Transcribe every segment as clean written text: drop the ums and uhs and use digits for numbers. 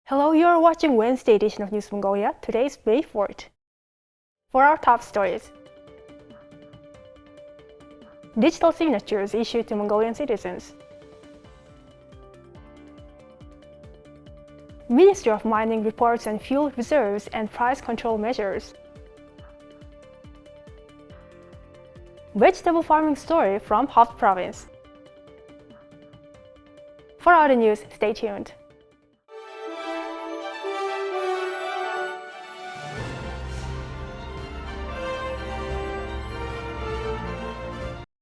Hello, you are watching Wednesday edition of News Mongolia. Today is May 4th. For our top stories: digital signatures issued to Mongolian citizens. Ministry of Mining reports on fuel reserves and price control measures. Vegetable farming story from Khovd province. For other news, stay tuned.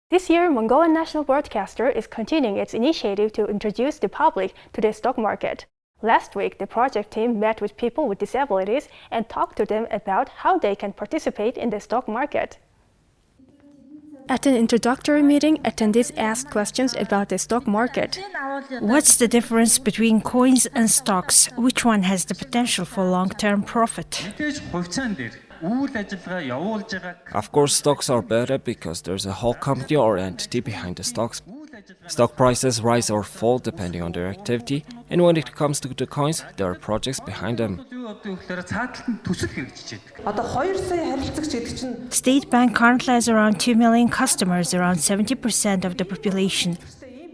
This year, Mongolian National Broadcaster is continuing its initiative to introduce the public to the stock market. Last week, the project team met with people with disabilities and talked to them about how they can participate in the stock market. At an introductory meeting, attendees asked questions about the stock market. What's the difference between coins and stocks? Which one has the potential for long-term profit? Of course, stocks are better because there's a whole company or entity behind the stocks. Stock prices rise or fall depending on their activity, and when it comes to the coins, there are projects behind them. State Bank currently has around 2 million customers, around 70% of the population.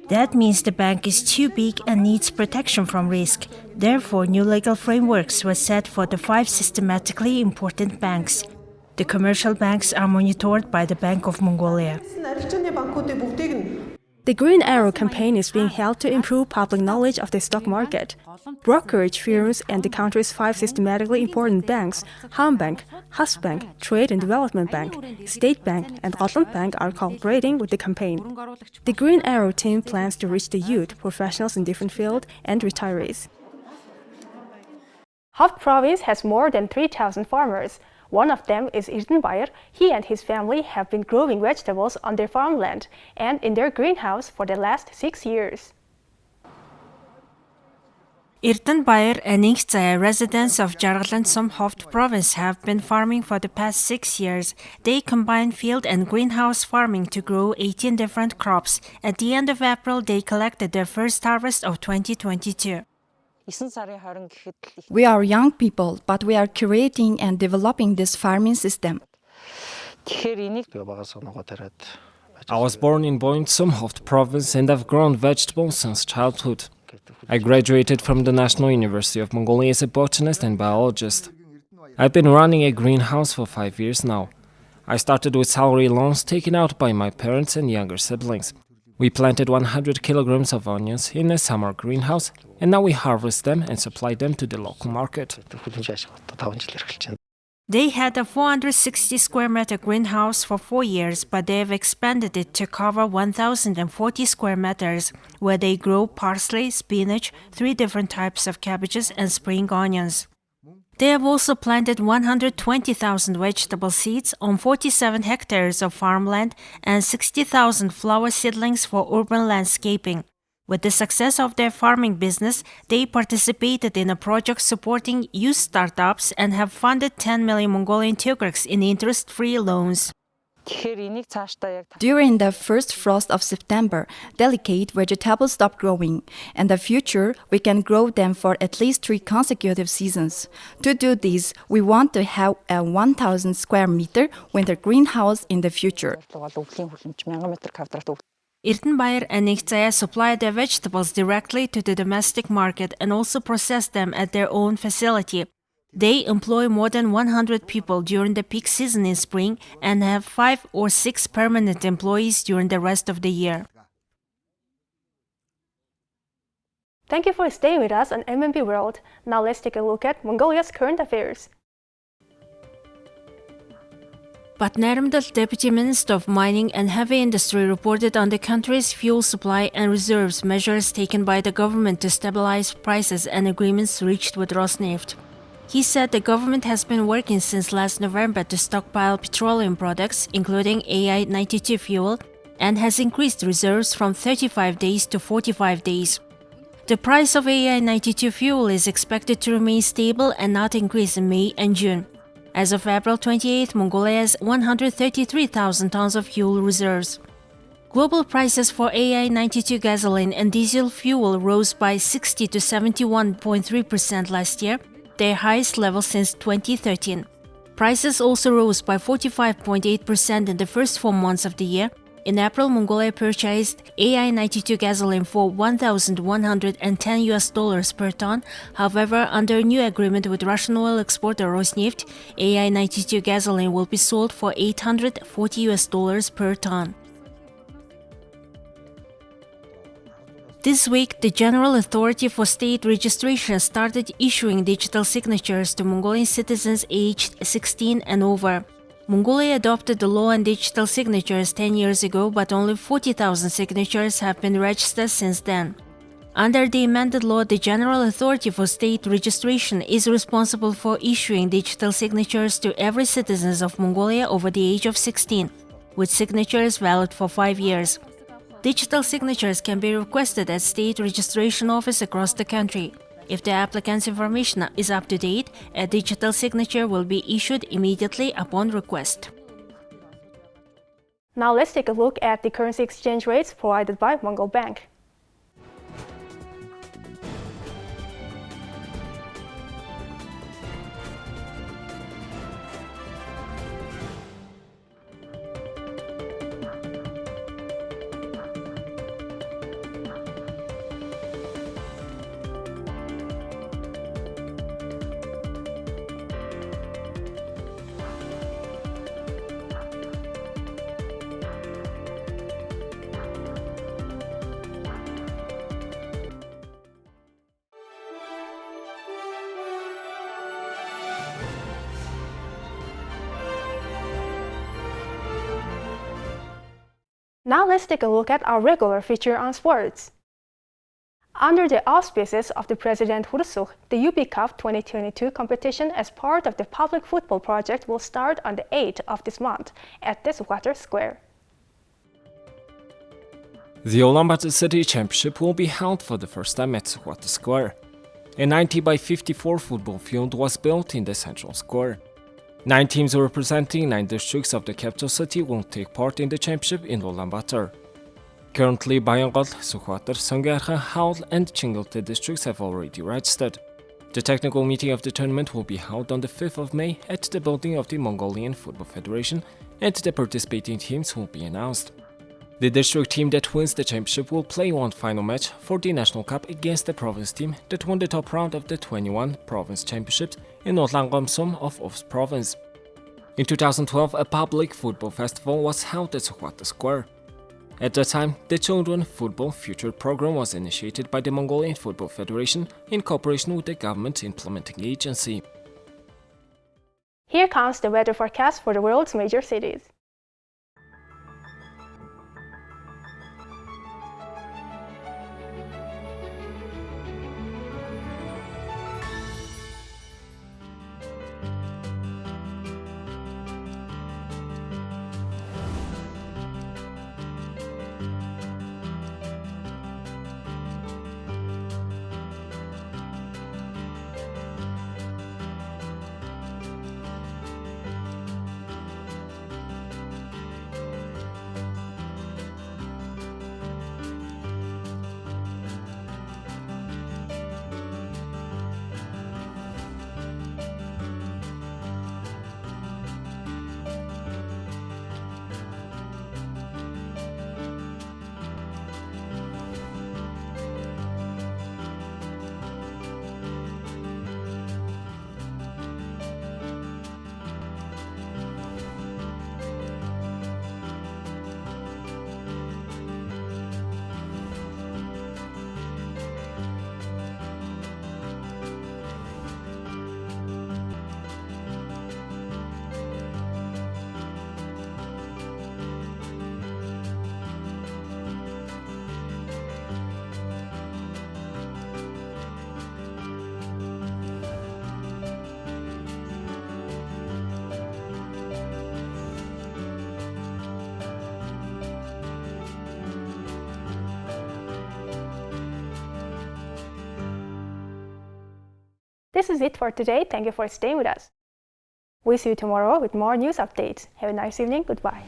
That means the bank is too big and needs protection from risk. Therefore, new legal frameworks were set for the 5 systematically important banks. The commercial banks are monitored by the Bank of Mongolia. The Green Arrow campaign is being held to improve public knowledge of the stock market. Brokerage firms and the country's 5 systematically important banks, Hambank, Hasbank, Trade and Development Bank, State Bank, and Rotland Bank are cooperating with the campaign. The Green Arrow team plans to reach the youth, professionals in different fields, and retirees. Khovd province has more than 3,000 farmers. One of them is Bayer. He and his family have been growing vegetables on their farmland and in their greenhouse for the last 6 years. Bayer and Ingzaya, residents of Jargalansom Khovd province, have been farming for the past 6 years. They combine field and greenhouse farming to grow 18 different crops. At the end of April, they collected their first harvest of 2022. We are young people, but we are creating and developing this farming system. I was born in Bointsum, Khovd province, and I've grown vegetables since childhood. I graduated from the National University of Mongolia as a botanist and biologist. I've been running a greenhouse for 5 years now. I started with salary loans taken out by my parents and younger siblings. We planted 100 kilograms of onions in a summer greenhouse, and now we harvest them and supply them to the local market. They had a 460 square meter greenhouse for 4 years, but they have expanded it to cover 1,040 square meters, where they grow parsley, spinach, 3 different types of cabbages, and spring onions. They have also planted 120,000 vegetable seeds on 47 hectares of farmland and 60,000 flower seedlings for urban landscaping. With the success of their farming business, they participated in a project supporting youth startups and have funded 10 million Mongolian tugreks in interest-free loans. During the first frost of September, delicate vegetables stop growing. In the future, we can grow them for at least 3 consecutive seasons. To do this, we want to have a 1,000 square meter winter greenhouse in the future. Bayer and Ingzaya supply their vegetables directly to the domestic market and also process them at their own facility. They employ more than 100 people during the peak season in spring and have 5 or 6 permanent employees during the rest of the year. Thank you for staying with us on MNB World. Now let's take a look at Mongolia's current affairs. Batnarmdal Deputy Minister of Mining and Heavy Industry reported on the country's fuel supply and reserves measures taken by the government to stabilize prices and agreements reached with Rosneft. He said the government has been working since last November to stockpile petroleum products, including AI-92 fuel, and has increased reserves from 35 days to 45 days. The price of AI-92 fuel is expected to remain stable and not increase in May and June. As of April 28, Mongolia has 133,000 tons of fuel reserves. Global prices for AI-92 gasoline and diesel fuel rose by 60 to 71.3% last year, their highest level since 2013. Prices also rose by 45.8% in the first 4 months of the year. In April, Mongolia purchased AI-92 gasoline for $1,110 per ton. However, under a new agreement with Russian oil exporter Rosneft, AI-92 gasoline will be sold for $840 per ton. This week, the General Authority for State Registration started issuing digital signatures to Mongolian citizens aged 16 and over. Mongolia adopted the law on digital signatures 10 years ago, but only 40,000 signatures have been registered since then. Under the amended law, the General Authority for State Registration is responsible for issuing digital signatures to every citizen of Mongolia over the age of 16, with signatures valid for 5 years. Digital signatures can be requested at state registration offices across the country. If the applicant's information is up to date, a digital signature will be issued immediately upon request. Now let's take a look at the currency exchange rates provided by Mongol Bank. Now let's take a look at our regular feature on sports. Under the auspices of the President Hursuk, the UB Cup 2022 competition as part of the public football project will start on the 8th of this month at the Squatter Square. The Ulaanbaatar City Championship will be held for the first time at Squatter Square. A 90 by 54 football field was built in the central square. 9 teams representing 9 districts of the capital city will take part in the championship in Ulaanbaatar. Currently, Bayangol, Sukhothai, Songkherkhon, Haul and Chingilte districts have already registered. The technical meeting of the tournament will be held on the 5th of May at the building of the Mongolian Football Federation, and the participating teams will be announced. The district team that wins the championship will play one final match for the National Cup against the province team that won the top round of the 21 province championships in Nordland-Gamsum of Ovs province. In 2012, a public football festival was held at Sukhothai Square. At that time, the Children Football Future program was initiated by the Mongolian Football Federation in cooperation with the government implementing agency. Here comes the weather forecast for the world's major cities. This is it for today. Thank you for staying with us. We'll see you tomorrow with more news updates. Have a nice evening. Goodbye.